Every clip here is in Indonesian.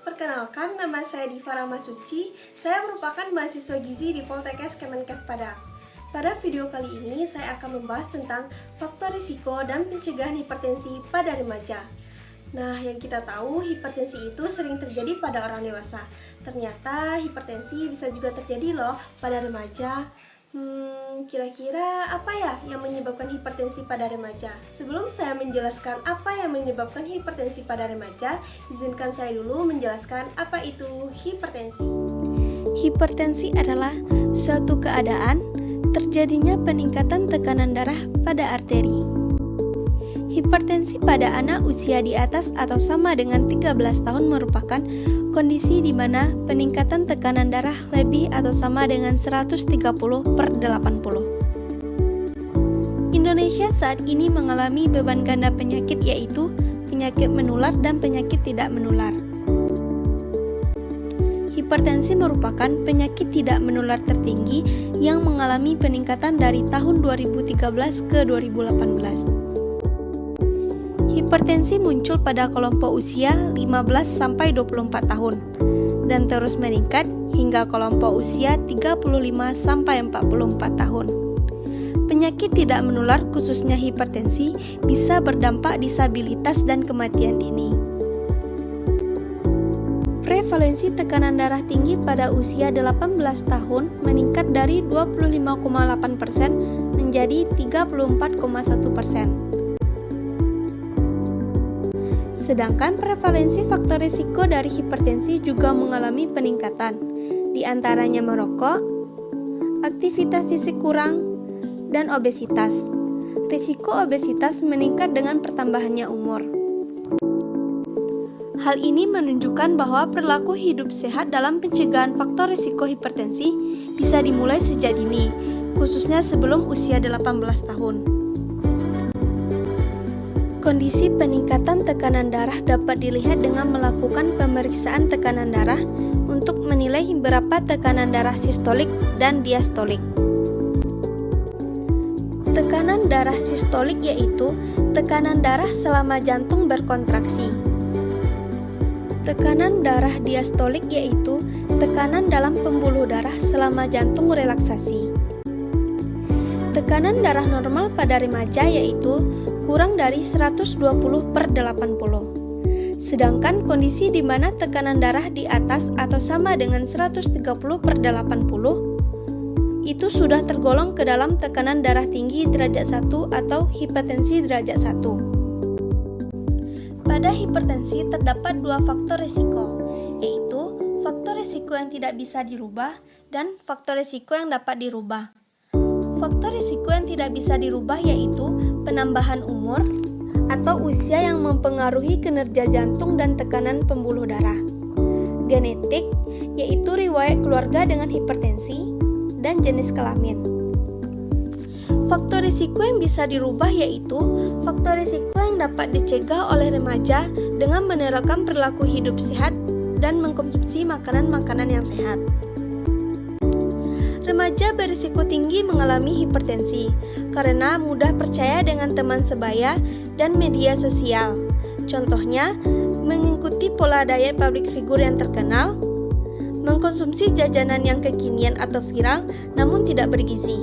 Perkenalkan, nama saya Diva Ramasuci. Saya merupakan mahasiswa gizi di Poltekkes Kemenkes Padang. Pada video kali ini, saya akan membahas tentang faktor risiko dan pencegahan hipertensi pada remaja. Nah, yang kita tahu, hipertensi itu sering terjadi pada orang dewasa. Ternyata hipertensi bisa juga terjadi loh pada remaja. Kira-kira apa ya yang menyebabkan hipertensi pada remaja? Sebelum saya menjelaskan apa yang menyebabkan hipertensi pada remaja, izinkan saya dulu menjelaskan apa itu hipertensi. Hipertensi adalah suatu keadaan terjadinya peningkatan tekanan darah pada arteri. Hipertensi pada anak usia di atas atau sama dengan 13 tahun merupakan kondisi di mana peningkatan tekanan darah lebih atau sama dengan 130/80. Indonesia saat ini mengalami beban ganda penyakit, yaitu penyakit menular dan penyakit tidak menular. Hipertensi merupakan penyakit tidak menular tertinggi yang mengalami peningkatan dari tahun 2013 ke 2018. Hipertensi muncul pada kelompok usia 15-24 tahun dan terus meningkat hingga kelompok usia 35-44 tahun. Penyakit tidak menular khususnya hipertensi bisa berdampak disabilitas dan kematian dini. Prevalensi tekanan darah tinggi pada usia 18 tahun meningkat dari 25,8% menjadi 34,1%. Sedangkan prevalensi faktor risiko dari hipertensi juga mengalami peningkatan, di antaranya merokok, aktivitas fisik kurang, dan obesitas. Risiko obesitas meningkat dengan pertambahannya umur. Hal ini menunjukkan bahwa perilaku hidup sehat dalam pencegahan faktor risiko hipertensi bisa dimulai sejak dini, khususnya sebelum usia 18 tahun. Kondisi peningkatan tekanan darah dapat dilihat dengan melakukan pemeriksaan tekanan darah untuk menilai berapa tekanan darah sistolik dan diastolik. Tekanan darah sistolik yaitu tekanan darah selama jantung berkontraksi. Tekanan darah diastolik yaitu tekanan dalam pembuluh darah selama jantung relaksasi. Tekanan darah normal pada remaja yaitu kurang dari 120/80. Sedangkan kondisi di mana tekanan darah di atas atau sama dengan 130/80 itu sudah tergolong ke dalam tekanan darah tinggi derajat 1 atau hipertensi derajat 1. Pada hipertensi terdapat dua faktor risiko, yaitu faktor risiko yang tidak bisa dirubah dan faktor risiko yang dapat dirubah. Faktor risiko yang tidak bisa dirubah yaitu penambahan umur atau usia yang mempengaruhi kinerja jantung dan tekanan pembuluh darah. Genetik, yaitu riwayat keluarga dengan hipertensi, dan jenis kelamin. Faktor risiko yang bisa dirubah yaitu faktor risiko yang dapat dicegah oleh remaja dengan menerapkan perilaku hidup sehat dan mengkonsumsi makanan-makanan yang sehat. Remaja berisiko tinggi mengalami hipertensi karena mudah percaya dengan teman sebaya dan media sosial. Contohnya, mengikuti pola diet public figure yang terkenal, mengkonsumsi jajanan yang kekinian atau viral namun tidak bergizi,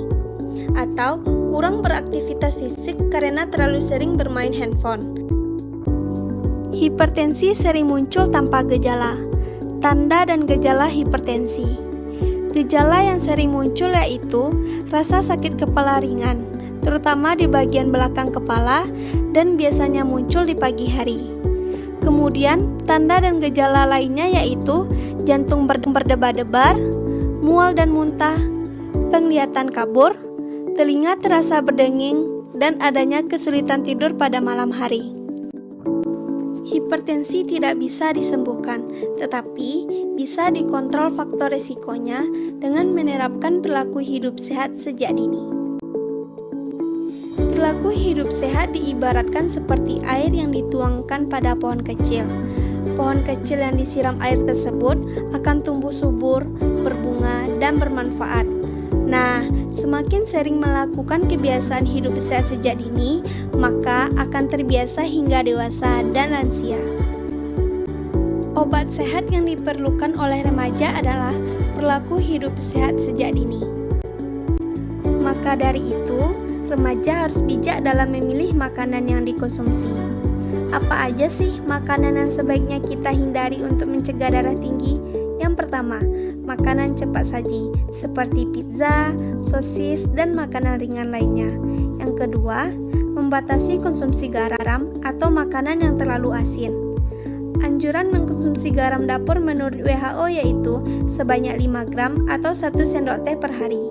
atau kurang beraktivitas fisik karena terlalu sering bermain handphone. Hipertensi sering muncul tanpa gejala. Tanda dan gejala hipertensi. Gejala yang sering muncul yaitu rasa sakit kepala ringan, terutama di bagian belakang kepala dan biasanya muncul di pagi hari. Kemudian, tanda dan gejala lainnya yaitu jantung berdebar-debar, mual dan muntah, penglihatan kabur, telinga terasa berdenging, dan adanya kesulitan tidur pada malam hari. Hipertensi tidak bisa disembuhkan, tetapi bisa dikontrol faktor risikonya dengan menerapkan perilaku hidup sehat sejak dini. Perilaku hidup sehat diibaratkan seperti air yang dituangkan pada pohon kecil. Pohon kecil yang disiram air tersebut akan tumbuh subur, berbunga, dan bermanfaat. Nah, semakin sering melakukan kebiasaan hidup sehat sejak dini, maka akan terbiasa hingga dewasa dan lansia. Obat sehat yang diperlukan oleh remaja adalah perilaku hidup sehat sejak dini. Maka dari itu, remaja harus bijak dalam memilih makanan yang dikonsumsi. Apa aja sih makanan yang sebaiknya kita hindari untuk mencegah darah tinggi? Yang pertama, makanan cepat saji seperti pizza, sosis, dan makanan ringan lainnya. Yang kedua, membatasi konsumsi garam atau makanan yang terlalu asin. Anjuran mengkonsumsi garam dapur menurut WHO yaitu sebanyak 5 gram atau 1 sendok teh per hari.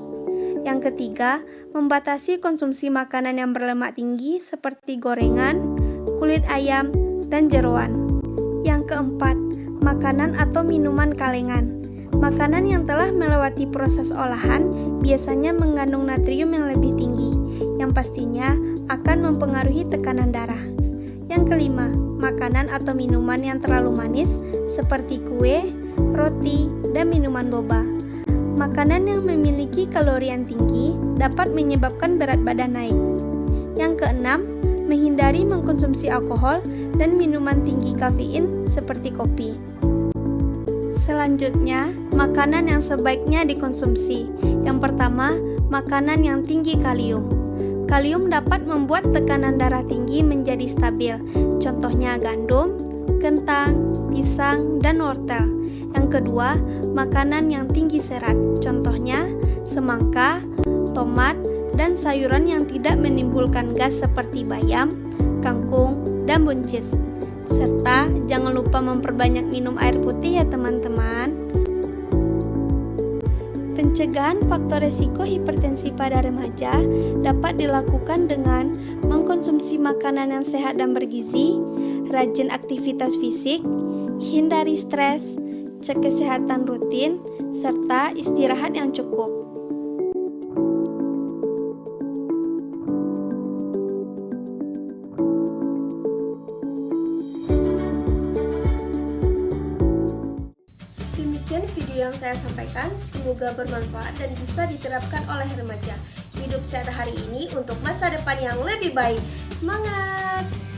Yang ketiga, membatasi konsumsi makanan yang berlemak tinggi seperti gorengan, kulit ayam, dan jeroan. Yang keempat, makanan atau minuman kalengan. Makanan yang telah melewati proses olahan biasanya mengandung natrium yang lebih tinggi, yang pastinya akan mempengaruhi tekanan darah. Yang kelima, makanan atau minuman yang terlalu manis seperti kue, roti, dan minuman boba. Makanan yang memiliki kalori yang tinggi dapat menyebabkan berat badan naik. Yang keenam, menghindari mengkonsumsi alkohol dan minuman tinggi kafein seperti kopi. Selanjutnya, makanan yang sebaiknya dikonsumsi. Yang pertama, makanan yang tinggi kalium. Kalium dapat membuat tekanan darah tinggi menjadi stabil. Contohnya gandum, kentang, pisang, dan wortel. Yang kedua, makanan yang tinggi serat. Contohnya semangka, tomat, dan sayuran yang tidak menimbulkan gas seperti bayam, kangkung, dan buncis. Serta jangan lupa memperbanyak minum air putih ya teman-teman. Pencegahan faktor resiko hipertensi pada remaja dapat dilakukan dengan mengkonsumsi makanan yang sehat dan bergizi, rajin aktivitas fisik, hindari stres, cek kesehatan rutin, serta istirahat yang cukup. Demikian video yang saya sampaikan, semoga bermanfaat dan bisa diterapkan oleh remaja. Hidup sehat hari ini untuk masa depan yang lebih baik. Semangat!